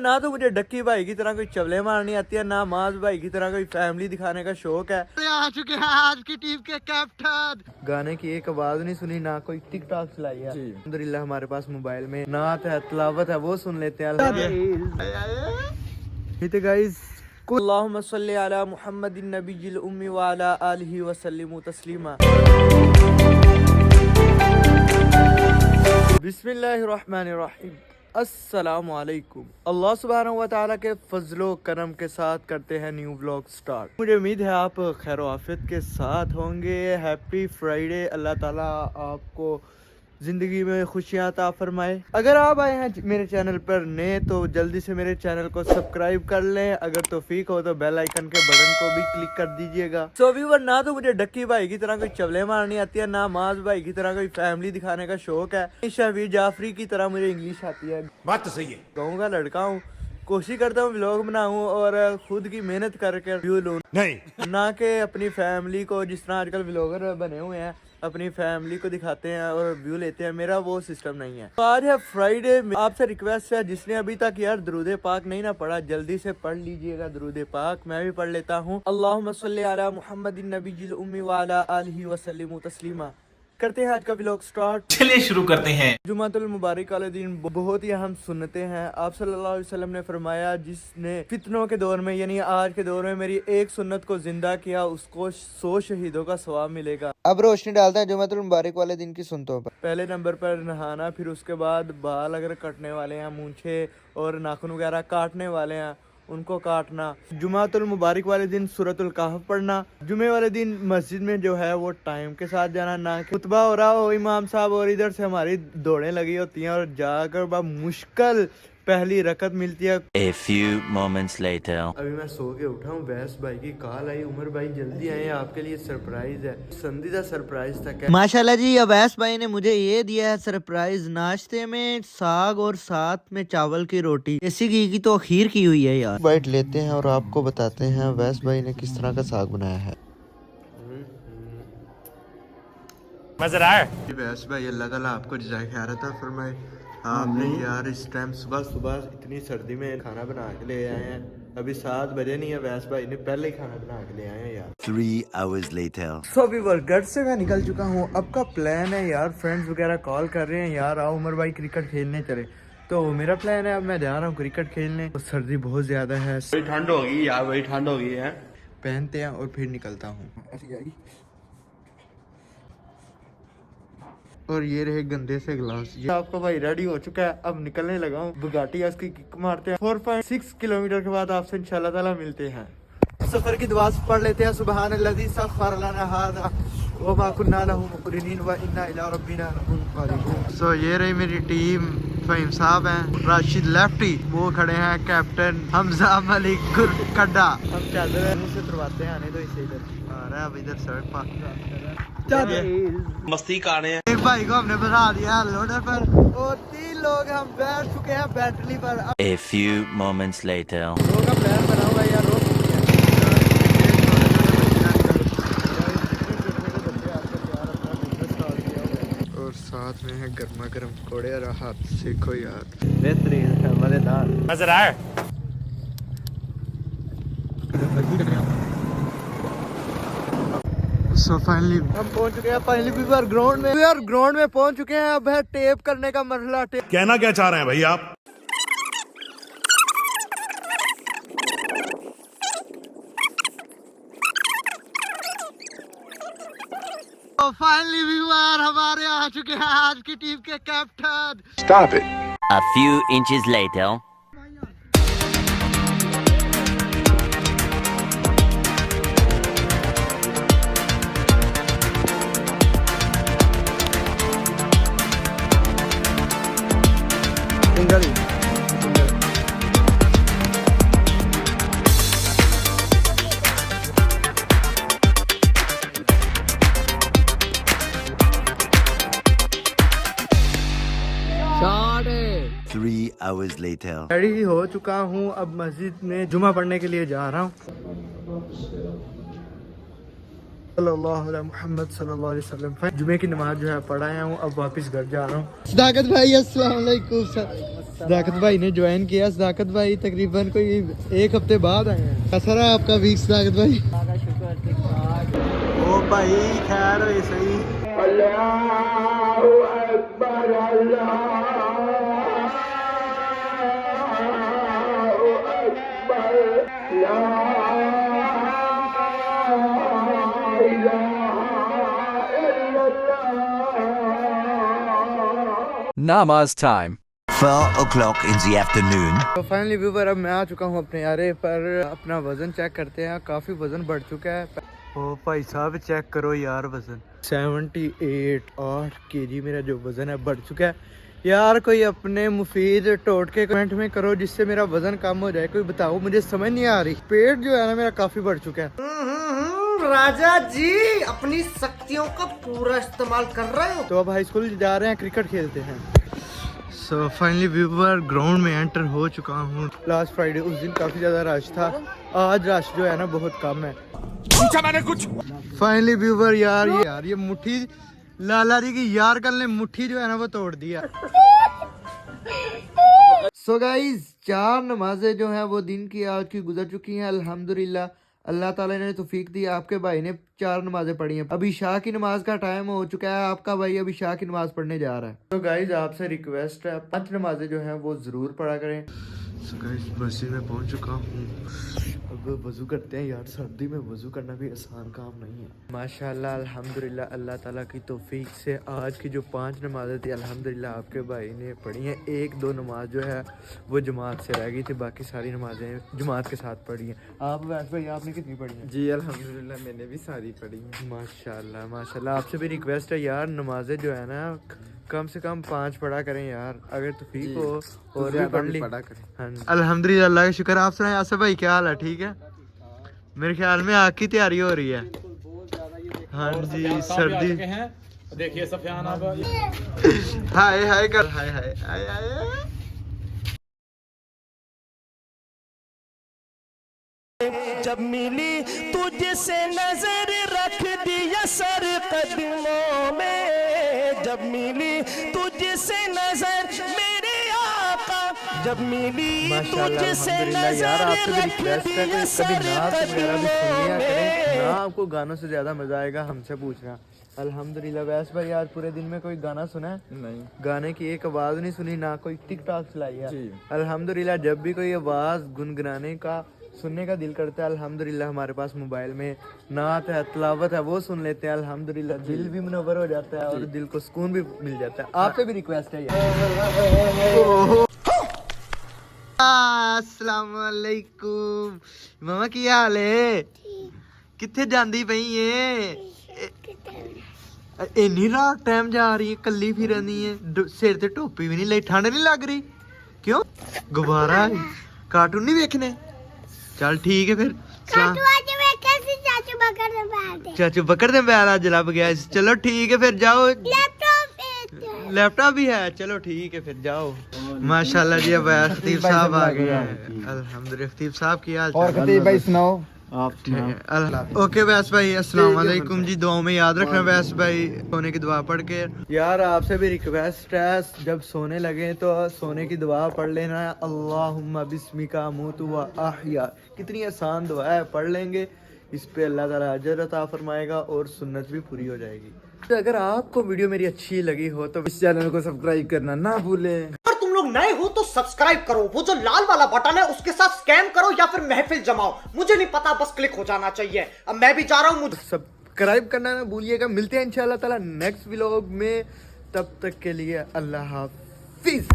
ना तो मुझे डक्की भाई की तरह कोई चवले मारनी आती है, ना माज भाई की तरह कोई फैमिली दिखाने का शौक है। आ चुके हैं आज की टीम के कैप्टन। गाने की एक आवाज नहीं सुनी, ना कोई टिक टॉक चलाई है। अल्हम्दुलिल्लाह हमारे पास मोबाइल में नात है, तिलावत है, वो सुन लेते हैं। गाइस अल्लाहुम्मा सल्ली अला मुहम्मदिन नबिय्यिल उम्मी व अला आलिहि व सल्लिमु तस्लीमा। बिस्मिल्लाहिर्रहमानिर्रहीम। अस्सलामु अलैकुम। अल्लाह सुब्हानहू व तआला के फजलो करम के साथ करते हैं न्यू व्लॉग स्टार्ट। मुझे उम्मीद है आप खैर आफियत के साथ होंगे। Happy Friday. अल्लाह ताला आपको जिंदगी में खुशियाँ अता फरमाए। अगर आप आए हैं मेरे चैनल पर नए तो जल्दी से मेरे चैनल को सब्सक्राइब कर लें। अगर तौफीक हो तो बेल आइकन के बटन को भी क्लिक कर दीजिएगा। सो व्यूअर, ना तो मुझे डक्की भाई की तरह कोई चवले मारनी आती है, ना माज भाई की तरह कोई फैमिली दिखाने का शौक है। शहवीर जाफरी की तरह मुझे इंग्लिश आती है। बात तो सही है। गाँव का लड़का हूँ, कोशिश करता हूँ व्लॉग बनाऊं और खुद की मेहनत करके व्यू लूं, नहीं ना कि अपनी फैमिली को, जिस तरह आजकल व्लॉगर बने हुए हैं अपनी फैमिली को दिखाते हैं और व्यू लेते हैं। मेरा वो सिस्टम नहीं है। तो आज है फ्राइडे। आपसे रिक्वेस्ट है, जिसने अभी तक यार दुरूद पाक नहीं ना पढ़ा, जल्दी से पढ़ लीजिएगा दुरूद पाक। मैं भी पढ़ लेता हूँ। अल्लाहुम्मा सल्ली अला मुहम्मदिन नबिय्यिल उम्मी व अला आलिहि व सल्लिमु तस्लीमा। करते हैं आज का व्लॉग स्टार्ट। चलिए शुरू करते हैं। जुमातुल मुबारक वाले दिन बहुत ही अहम सुन्नतें हैं। आप सल्लल्लाहु अलैहि वसल्लम ने फरमाया, जिसने फितनों के दौर में यानी आज के दौर में मेरी एक सुन्नत को जिंदा किया, उसको 100 शहीदों का सवाब मिलेगा। अब रोशनी डालते हैं जुमातुल मुबारक वाले दिन की सुन्नतों पर। पहले नंबर पर नहाना, फिर उसके बाद बाल अगर कटने वाले हैं, मूंछे और नाखून वगैरह काटने वाले हैं, उनको काटना। जुमातुल मुबारक वाले दिन सूरतुल कहफ पढ़ना। जुमे वाले दिन मस्जिद में जो है वो टाइम के साथ जाना, ना कि खुतबा हो रहा हो इमाम साहब और इधर से हमारी दौड़ें लगी होती हैं और जाकर बा मुश्किल पहली रकत मिलती है। A few moments later. अभी मैं सो के उठा हूँ, वैस भाई की कॉल आई, उमर भाई जल्दी आए, आपके लिए सरप्राइज है। संदीदा सरप्राइज था। माशाल्लाह जी, अवैस भाई ने मुझे ये दिया है सरप्राइज। नाश्ते में साग और साथ में चावल की रोटी। देसी घी की तो खीर की हुई है यार। बाइट लेते हैं और आपको बताते हैं अवैस भाई ने किस तरह का साग बनाया है। मजा आया। वैस भाई अल्लाह ताला आपको जज़ाए खैर अता फरमाए। आपने यार इस टाइम सुबह सुबह इतनी सर्दी में खाना बना के ले आए हैं। अभी 7 बजे नहीं है, वैस भाई ने पहले ही खाना बना के ले आए हैं यार। 3 hours later. So व्यूअर, घर से मैं निकल चुका हूँ। अब का प्लान है यार, फ्रेंड्स वगैरह कॉल कर रहे हैं यार आओ उमर भाई क्रिकेट खेलने चले। तो मेरा प्लान है, अब मैं जा रहा हूँ क्रिकेट खेलने। तो सर्दी बहुत ज्यादा है, ठंड होगी यार, बड़ी ठंड हो गई है। पहनते हैं और फिर निकलता हूँ। और ये रहे गंदे से ग्लास। ये आपका भाई रेडी हो चुका है, अब निकलने लगा हूँ। बुगाटी उसकी किक मारते हैं। 4.6 किलोमीटर के बाद आपसे इंशाल्लाह ताला मिलते हैं। सफर की दुआ पढ़ लेते हैं। सुबहानल्लज़ी सख्खर लना हाज़ा व मा कुन्ना लहू मुक़रिनीन व इन्ना इला रब्बिना लमुनक़लिबून। सो ये रही मेरी टीम। फहीम साहब हैं, राशिद लेफ्टी, वो खड़े हैं कैप्टन हमजा मलिक कड्डा। हम चल रहे हैं, से तुरवाते हैं, आने दो इसे इधर आ रहा है। अब इधर सड़क पर मस्ती कर रहे हैं। एक भाई को हमने बना दिया लोडर पर और 3 लोग हम बैठ चुके हैं बैटरी पर। A few moments later. Road का प्लान बना हुआ है यार, रोड और साथ में है गर्मा गर्म पकौड़े और हाथ सेको यार, बेहतरीन है, मजेदार। नजर आए। So finally हम पहुंच चुके हैं फाइनली व्यूअर ग्राउंड में। व्यूअर ग्राउंड में पहुंच चुके हैं। अब है टेप करने का मरहला। कहना क्या चाह रहे हैं भाई आप? तो फाइनली व्यूअर हमारे आ चुके हैं आज की टीम के captain. Stop it. A few inches later. Three hours later. Ready हो चुका हूँ, अब मस्जिद में जुमा पढ़ने के लिए जा रहा हूँ। सल्लल्लाहु अलैहि मुहम्मद सल्लल्लाहु अलैहि वसल्लम। जुमे की नमाज जो है पढ़ाया हूँ, अब वापस घर जा रहा हूँ। सदाकत भाई अस्सलाम वालेकुम सर। सदाकत भाई ने ज्वाइन किया। सदाकत भाई तकरीबन कोई 1 हफ्ते बाद आए हैं। कैसा रहा आपका वीक सदाकत भाई? ओ भाई खैर वैसे ही। Namaz time. 4 o'clock in the afternoon. तो फाइनली व्यूवर अब मैं आ चुका हूँ अपने यारे पर। अपना वजन चेक करते हैं। काफ़ी वजन बढ़ चुका है। ओ भाई साहब चेक करो यार वजन 78 kg मेरा जो वजन है बढ़ चुका है। यार कोई अपने मुफीद टोटके कमेंट में करो जिससे मेरा वजन कम हो जाए। कोई बताओ, मुझे समझ नहीं आ रही। पेट जो है ना मेरा काफ़ी बढ़ चुका है। राजा जी अपनी शक्तियों का पूरा इस्तेमाल कर रहे हो। तो अब हाई स्कूल जा रहे हैं, क्रिकेट खेलते हैं। सो फाइनली व्यूवर ग्राउंड में एंटर हो चुका हूँ। लास्ट फ्राइडे उस दिन काफ़ी ज़्यादा रश था। आज रश जो है ना बहुत कम है। पूछा मैंने कुछ? फाइनली व्यूवर यार ये मुट्ठी लाला जी की यार कल ने मुट्ठी जो है ना वो तोड़ दिया। सो गाइज 4 नमाजें जो हैं वो दिन की आज की गुजर चुकी हैं। अल्हम्दुलिल्लाह अल्लाह ताला ने तौफीक दी। आपके भाई ने 4 नमाजें पढ़ी हैं। अभी शाह की नमाज का टाइम हो चुका है। आपका भाई अभी शाह की नमाज पढ़ने जा रहा है। तो गाइज आपसे रिक्वेस्ट है 5 नमाजें जो हैं वो ज़रूर पढ़ा करें। सो गाइज मस्जिद में पहुंच चुका हूँ। अब वज़ू करते हैं यार। सर्दी में वज़ू करना भी आसान काम नहीं है। माशाल्लाह अल्हम्दुलिल्लाह अल्लाह ताला की तौफीक से आज की जो 5 नमाजें थी अल्हम्दुलिल्लाह आपके भाई ने पढ़ी हैं। 1-2 नमाज जो है वो जमात से रह गई थी। बाकी सारी नमाजें जमात के साथ पढ़ी हैं। आप वैसे भाई आपने कितनी पढ़ी हैं? जी अल्हम्दुलिल्लाह मैंने भी सारी पढ़ी है। माशाल्लाह माशाल्लाह। आपसे भी रिक्वेस्ट है यार नमाजें जो है ना कम से कम 5 पढ़ा करें यार। अगर तौफीक हो और भी पढ़ ली पढ़ा करें। हाँ अल्हम्दुलिल्लाह अल्लाह का शुक्र। आप सुनाए आसिफ भाई क्या हाल है? ठीक है। मेरे ख्याल में आग की तैयारी हो रही है। हाँ जी सर्दी देखिए सफियान अब हाय हाय कर हाय हाय हाय हाय। जब मिली तुझसे नजर रख दिया सर कदमों में। जब मिली तुझसे नजर मेरे आका। जब मिली माशाल्लाह तुझसे अल्हम्दुलिल्लाह यार आपसे भी नजर रिक्वेस्ट है कि कभी नात वगैरह भी सुन लिया करें ना। आपको गानों से ज़्यादा मज़ा आएगा हमसे पूछना। अल्हम्दुलिल्लाह वैसे भाई आज पूरे दिन में कोई गाना सुना है? नहीं। गाने की एक आवाज़ नहीं सुनी, ना कोई टिकटॉक चलाई है। अल्हम्दुलिल्लाह जब भी कोई आवाज़ गुनगुनाने का सुनने का दिल करता है अल्हम्दुलिल्लाह हमारे पास मोबाइल में नात है तिलावत है वो सुन लेते हैं। अल्हम्दुलिल्लाह दिल भी मुनव्वर हो जाता है और दिल को सुकून भी मिल जाता है। आपसे भी रिक्वेस्ट है यार। अस्सलाम वालेकुम मामा की हाल है? किथे जांदी पई है? इन्नी रात टाइम जा रही है कल्ली फिरनी है। सिर ते टोपी भी नहीं लाई, ठंड नहीं लग रही? क्यों गुब्बारा कार्टून नहीं देखने? चल ठीक है फिर चाचू बकर दे बैल आज लभ गया। चलो ठीक है फिर जाओ। लैपटॉप भी है। चलो ठीक है फिर जाओ। माशाल्लाह जी अब खतीब साहब आ गए हैं। अल्हम्दुलिल्लाह खतीब साहब की हाल और खतीब भाई सुनाओ आप। ओके वैस भाई अस्सलाम वालेकुम जी। दुआओं में याद रखना वैस भाई सोने की दुआ पढ़ के। यार आपसे भी रिक्वेस्ट है जब सोने लगे तो सोने की दुआ पढ़ लेना है। अल्लाहुम्मा बिस्मिका अमूतु व अहया। कितनी आसान दुआ है, पढ़ लेंगे इस पे अल्लाह ताला अजर अता फरमाएगा और सुन्नत भी पूरी हो जाएगी। तो अगर आपको वीडियो मेरी अच्छी लगी हो तो इस चैनल को सब्सक्राइब करना ना भूलें। अगर तुम लोग नए हो तो सब्सक्राइब करो। वो जो लाल वाला बटन है उसके साथ स्कैम करो या फिर महफिल जमाओ, मुझे नहीं पता, बस क्लिक हो जाना चाहिए। अब मैं भी जा रहा हूँ। सब्सक्राइब करना ना भूलिएगा। मिलते हैं इंशाल्लाह ताला नेक्स्ट व्लॉग में। तब तक के लिए अल्लाह हाफिज।